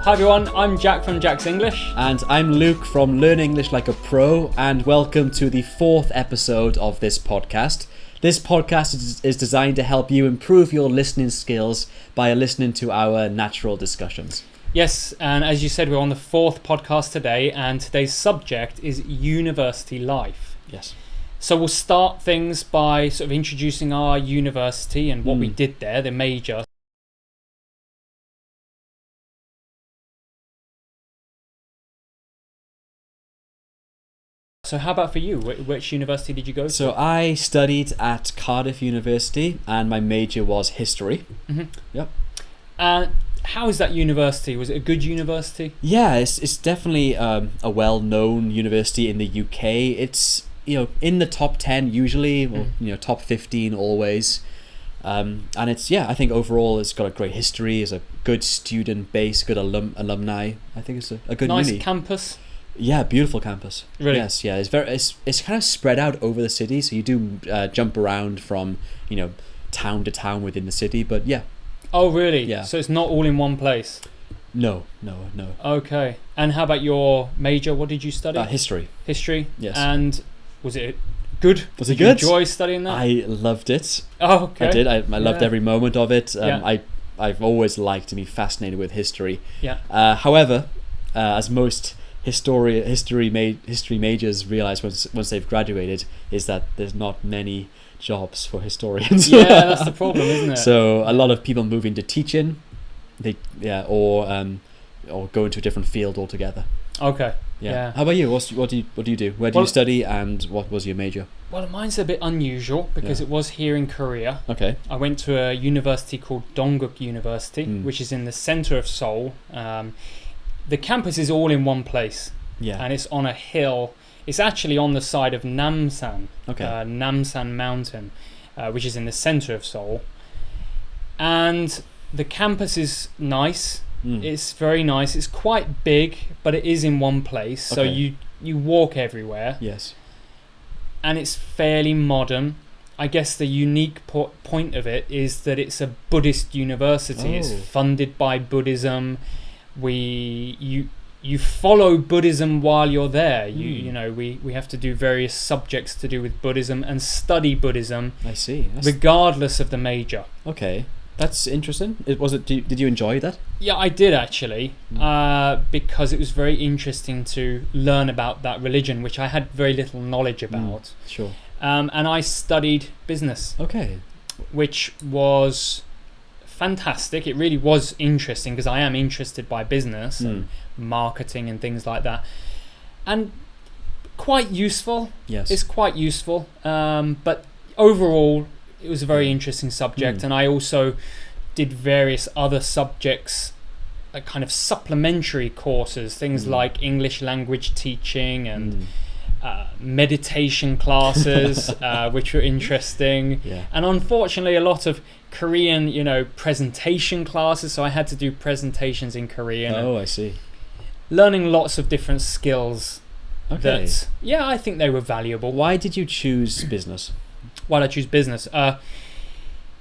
Hi everyone, I'm Jack from Jack's English. And I'm Luke from Learn English Like a Pro, and welcome to the 4th episode of this podcast. This podcast is designed to help you improve your listening skills by listening to our natural discussions. Yes, and as you said, we're on the 4th podcast today, and today's subject is university life. Yes. So we'll start things by sort of introducing our university and what we did there, the major. So how about for you? Which university did you go to? So I studied at Cardiff University, and my major was history. Mm-hmm. Yep. How is that university? Was it a good university? Yeah, it's definitely a well-known university in the UK. It's, in the top 10 usually, or top 15 always. And it's, I think overall it's got a great history, it's a good student base, good alumni. I think it's a good nice uni. campus. Yeah, beautiful campus. Really? Yes, yeah. It's kind of spread out over the city, so you do jump around from town to town within the city. But yeah. Oh, really? Yeah. So it's not all in one place. No. Okay. And how about your major? What did you study? History. History. Yes. And was it good? Was it Did you good? enjoy studying that? I loved it. Oh, okay. I did. I loved every moment of it. I've always liked to be fascinated with history. Yeah. However, as most history majors realize once they've graduated, is that there's not many jobs for historians. Yeah, that's the problem, isn't it? So a lot of people move into teaching, or go into a different field altogether. Okay. Yeah. Yeah. How about you? What do you do? Where do you study, and what was your major? Well, mine's a bit unusual because it was here in Korea. Okay. I went to a university called Dongguk University, which is in the center of Seoul. The campus is all in one place. Yeah. And it's on a hill. It's actually on the side of Namsan. Okay. Namsan Mountain, which is in the center of Seoul. And the campus is nice. It's very nice. It's quite big, but it is in one place. So Okay. you walk everywhere. Yes. And it's fairly modern. I guess the unique point of it is that it's a Buddhist university. It's funded by Buddhism. You follow Buddhism while you're there. We have to do various subjects to do with Buddhism and study Buddhism. I see. Regardless of the major. Okay. That's interesting. Did you enjoy that? Yeah, I did actually, because it was very interesting to learn about that religion, which I had very little knowledge about. Sure. And I studied business. Okay. Which was fantastic. It really was interesting because I am interested by business and marketing and things like that, and quite useful. Yes. It's quite useful, but overall it was a very interesting subject. And I also did various other subjects, like kind of supplementary courses, things like English language teaching and meditation classes, which were interesting. Yeah. And unfortunately a lot of Korean, presentation classes, so I had to do presentations in Korean. Oh, I see. Learning lots of different skills. Okay. I think they were valuable. Why did you choose business? Why did I choose business?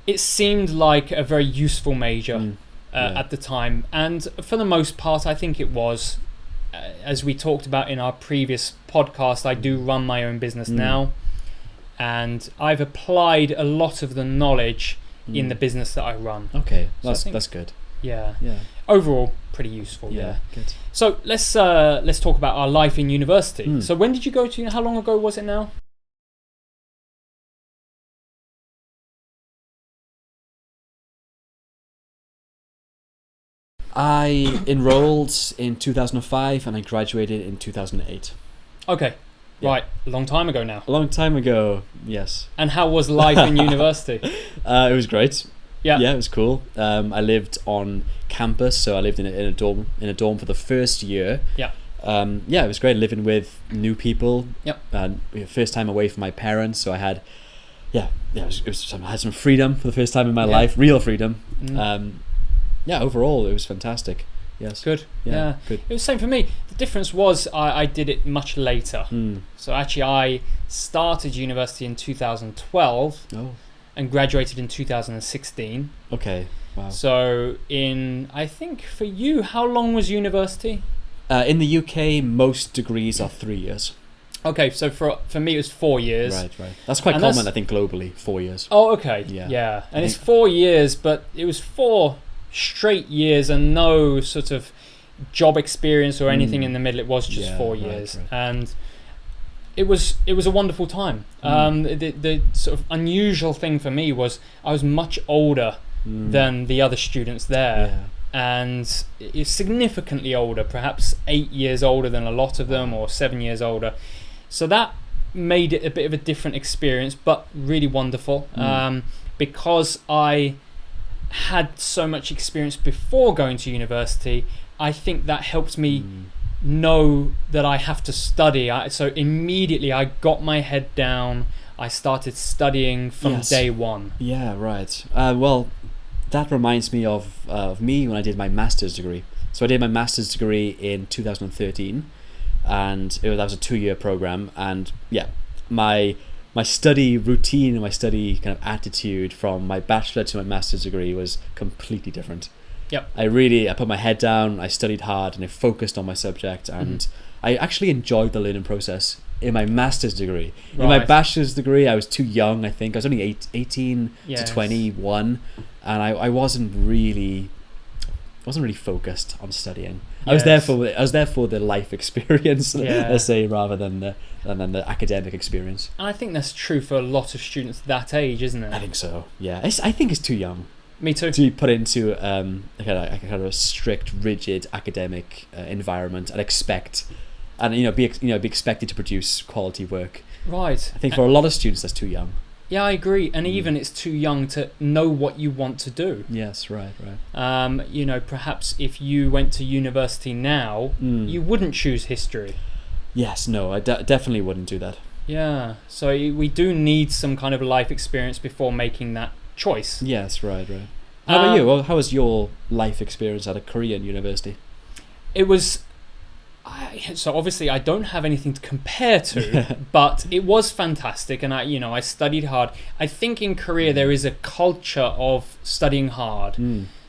It seemed like a very useful major at the time, and for the most part I think it was. As we talked about in our previous podcast, I do run my own business now, and I've applied a lot of the knowledge in the business that I run. Okay, So that's good. Yeah. Yeah. Overall, pretty useful. Yeah. Good. So let's talk about our life in university. So when did you go to? How long ago was it now? I enrolled in 2005 and I graduated in 2008. Okay. Yeah. Right. A long time ago now. A long time ago, yes. And how was life in university? It was great. Yeah. Yeah, it was cool. I lived on campus, so I lived in a dorm for the first year. Yeah. It was great living with new people. Yep. And first time away from my parents, so I had, I had some freedom for the first time in my life, real freedom. Overall it was fantastic. Yes. Good. Yeah. Good. It was the same for me. The difference was I did it much later. So actually I started university in 2012 and graduated in 2016. Okay. Wow. So I think for you, how long was university? In the UK, most degrees are 3 years. Okay, so for me it was 4 years. Right. That's quite And common, I think, globally, 4 years. Oh, okay. Yeah. Yeah. And I it's think- 4 years, but it was 4 straight years and no sort of job experience or anything in the middle. It was just Yeah, 4 right, years. right. And it was a wonderful time. The sort of unusual thing for me was I was much older than the other students there. Yeah. And is significantly older, perhaps 8 years older than a lot of them, or 7 years older. So that made it a bit of a different experience, but really wonderful. Because I had so much experience before going to university, I think that helped me know that I have to study. So immediately I got my head down. I started studying from Yes. day one. Yeah, right. Well, that reminds me of me when I did my master's degree. So I did my master's degree in 2013, and that was a 2-year program. And yeah, my study routine and my study kind of attitude from my bachelor to my master's degree was completely different. Yep. I put my head down, I studied hard, and I focused on my subject, and I actually enjoyed the learning process in my master's degree. In my Right. bachelor's degree, I was too young, I think. I was only 18 Yes. to 21, and I wasn't really focused on studying. I was there for the life experience, Yeah. let's say, rather than the academic experience. And I think that's true for a lot of students that age, isn't it? I think so. Yeah, I think it's too young Me too. to be put into a kind of a strict, rigid academic environment and be expected to produce quality work. Right. I think for a lot of students that's too young. Yeah, I agree. And even it's too young to know what you want to do. Yes, right. Perhaps if you went to university now, you wouldn't choose history. Yes, no, I definitely wouldn't do that. Yeah. So we do need some kind of life experience before making that choice. Yes, right. How about you? Well, how was your life experience at a Korean university? It was... So obviously I don't have anything to compare to, but it was fantastic, and I studied hard. I think in Korea there is a culture of studying hard.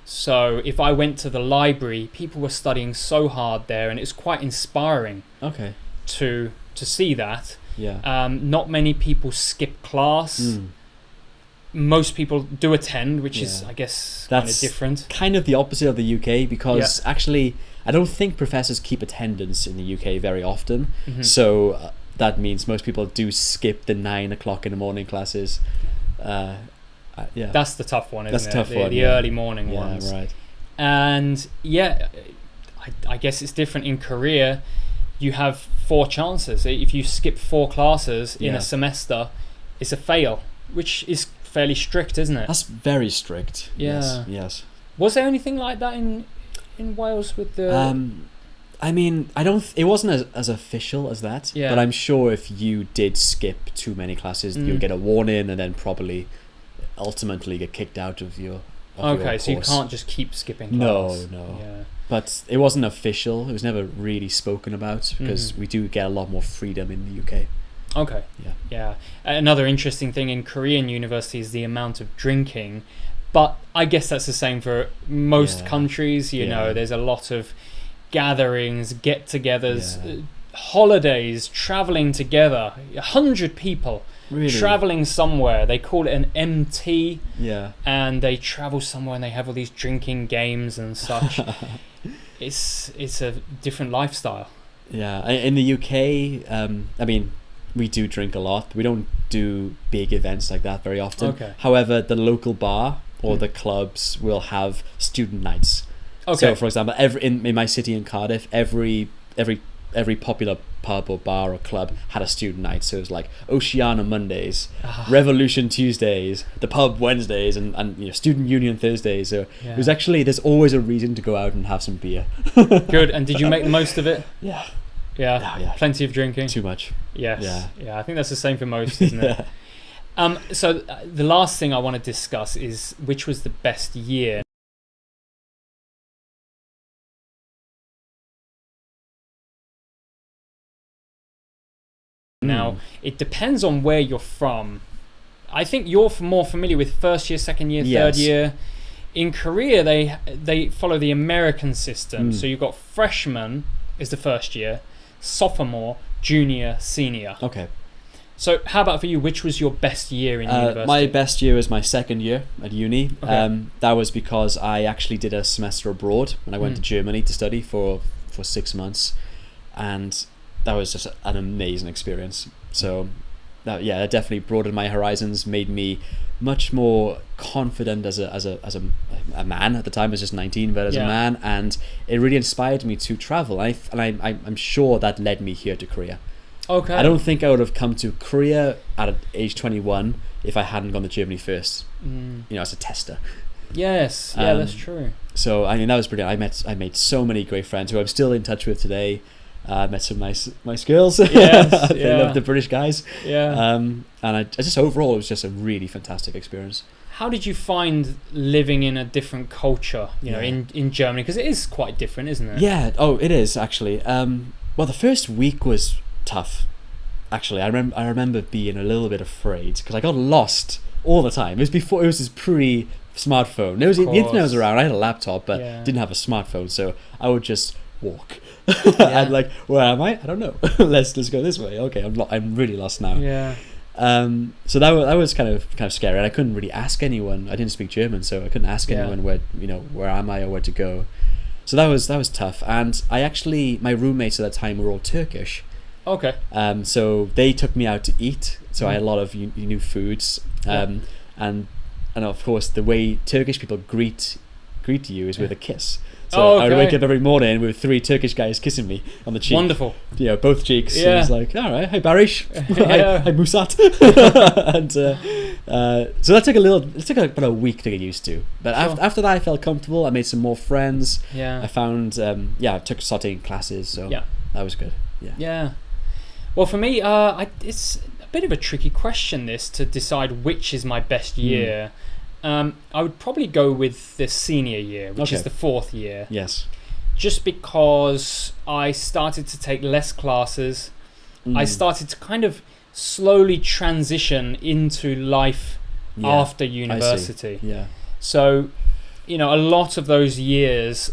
So if I went to the library, people were studying so hard there, and it's quite inspiring. Okay. To see that. Yeah. Not many people skip class. Most people do attend, which is, I guess, kind of That's different. Kind of the opposite of the UK, because actually I don't think professors keep attendance in the UK very often. So that means most people do skip the 9 o'clock in the morning classes. Yeah. That's the tough one, isn't That's it? the tough one, The yeah. early morning ones. Yeah, right. And I guess it's different in Korea. You have 4 chances. If you skip 4 classes in a semester, it's a fail, which is fairly strict, isn't it? That's very strict. Yeah. Yes. Was there anything like that in Wales with the... I mean, it wasn't as official as that, Yeah. but I'm sure if you did skip too many classes, you'd get a warning and then probably ultimately get kicked out of your Okay, so you course. can't just keep skipping class. No. Yeah. But it wasn't official. It was never really spoken about, because we do get a lot more freedom in the UK. Okay. Yeah. Another interesting thing in Korean university is the amount of drinking, but I guess that's the same for most countries. You know, there's a lot of gatherings, get-togethers, holidays, traveling together. 100 people Really? traveling somewhere. They call it an MT. Yeah. And they travel somewhere and they have all these drinking games and such. It's a different lifestyle. Yeah. In the UK, I mean, we do drink a lot. We don't do big events like that very often. Okay. However, the local bar or the clubs will have student nights. Okay. So, for example, in my city in Cardiff, every popular pub or bar or club had a student night. So it was like Oceana Mondays, Revolution Tuesdays, the pub Wednesdays, and student union Thursdays. So it was actually, there's always a reason to go out and have some beer. Good. And did you make the most of it? Yeah. Yeah. Plenty of drinking. Too much. Yes. Yeah. I think that's the same for most, isn't it? So the last thing I want to discuss is which was the best year. Now, it depends on where you're from. I think you're more familiar with first year, second year, third Yes. year. in Korea, they follow the American system. So you've got freshman is the first year, sophomore, junior, senior. Okay. So how about for you? Which was your best year in university? My best year was my second year at uni. Okay. That was because I actually did a semester abroad when I went to Germany to study for 6 months, and that was just an amazing experience. So that definitely broadened my horizons, made me much more confident as a man. At the time I was just 19, but as a man, and it really inspired me to travel. I'm sure that led me here to Korea. Okay. I don't think I would have come to Korea at age 21 if I hadn't gone to Germany first, as a tester. Yes, that's true. So I mean, that was brilliant. I made so many great friends who I'm still in touch with today. Met some nice girls. Yes, They love the British guys. Yeah. And I just overall, it was just a really fantastic experience. How did you find living in a different culture, in Germany? Because it is quite different, isn't it? Yeah. Oh, it is actually. Well, the first week was tough. Actually, I remember being a little bit afraid because I got lost all the time. It was this pre-smartphone. The internet was around. I had a laptop, but didn't have a smartphone, so I would just walk. And like, where am I? I don't know. let's go this way. Okay, I'm really lost now. Yeah. So that was kind of scary, and I couldn't really ask anyone. I didn't speak German, so I couldn't ask anyone where am I or where to go. So that was tough. And my roommates at that time were all Turkish. Okay. So they took me out to eat. So I had a lot of new foods. And of course the way Turkish people greet you is with a kiss. So I would wake up every morning with 3 Turkish guys kissing me on the cheek. Wonderful. Both cheeks. Yeah. And it's like, all right, hi Barish, hi Musat. And so that took about a week to get used to. But after that, I felt comfortable. I made some more friends. Yeah. I found, I took sauteing classes. So that was good. Yeah. Yeah. Well, for me, it's a bit of a tricky question, this, to decide which is my best year. I would probably go with the senior year, which is the 4th year. Yes. Just because I started to take less classes. I started to kind of slowly transition into life after university. Yeah. So, a lot of those years,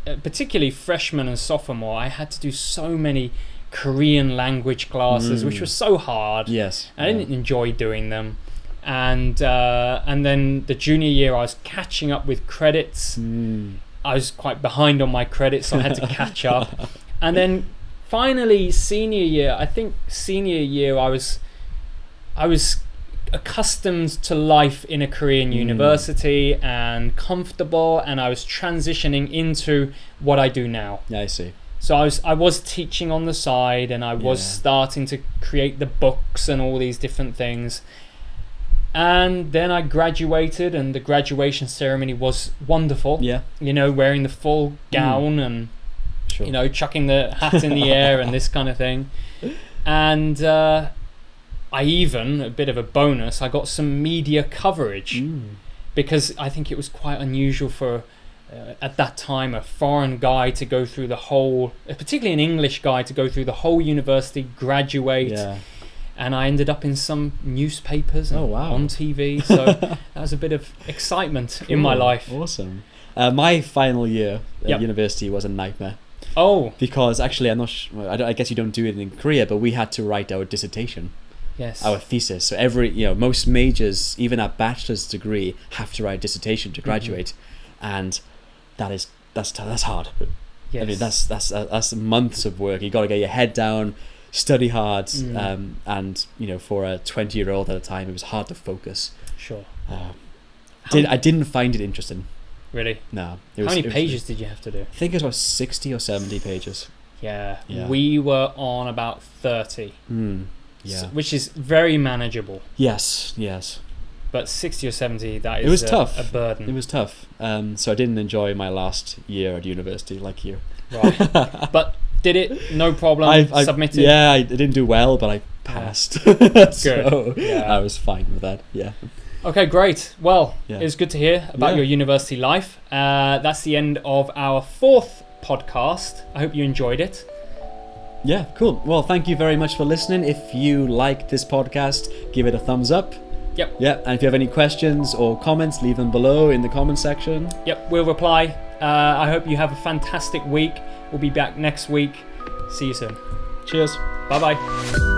particularly freshman and sophomore, I had to do so many Korean language classes, which was so hard. Yes. I didn't enjoy doing them. And then the junior year, I was catching up with credits. I was quite behind on my credits, so I had to catch up. And then finally, senior year, I was accustomed to life in a Korean university and comfortable, and I was transitioning into what I do now. Yeah, I see. So I was teaching on the side, and I was starting to create the books and all these different things. And then I graduated, and the graduation ceremony was wonderful. Yeah. Wearing the full gown and, chucking the hat in the air and this kind of thing. And I even, a bit of a bonus, I got some media coverage because I think it was quite unusual for, at that time, a foreign guy to go through the whole, particularly an English guy, to go through the whole university, graduate. Yeah. And I ended up in some newspapers and on TV. So that was a bit of excitement in my life. Awesome. My final year at university was a nightmare. Oh. Because actually, I'm not sure, I guess you don't do it in Korea, but we had to write our dissertation. Yes. Our thesis. So most majors, even at bachelor's degree, have to write a dissertation to graduate. And that's hard. Yes. I mean, that's months of work. You got to get your head down, study hard, and for a 20-year-old at the time, it was hard to focus. Sure. I didn't find it interesting. Really? No. How many pages did you have to do? I think it was about 60 or 70 pages. Yeah. We were on about 30. Yeah. Which is very manageable. Yes. But 60 or 70, that is it was tough. A burden. It was tough. So I didn't enjoy my last year at university like you. Right. But did it? No problem. I submitted? Yeah, I didn't do well, but I passed. Good. So I was fine with that. Yeah. Okay, great. Well, it was good to hear about your university life. That's the end of our 4th podcast. I hope you enjoyed it. Yeah, cool. Well, thank you very much for listening. If you liked this podcast, give it a thumbs up. Yep. Yeah, and if you have any questions or comments, leave them below in the comment section. Yep, we'll reply. I hope you have a fantastic week. We'll be back next week. See you soon. Cheers. Bye bye.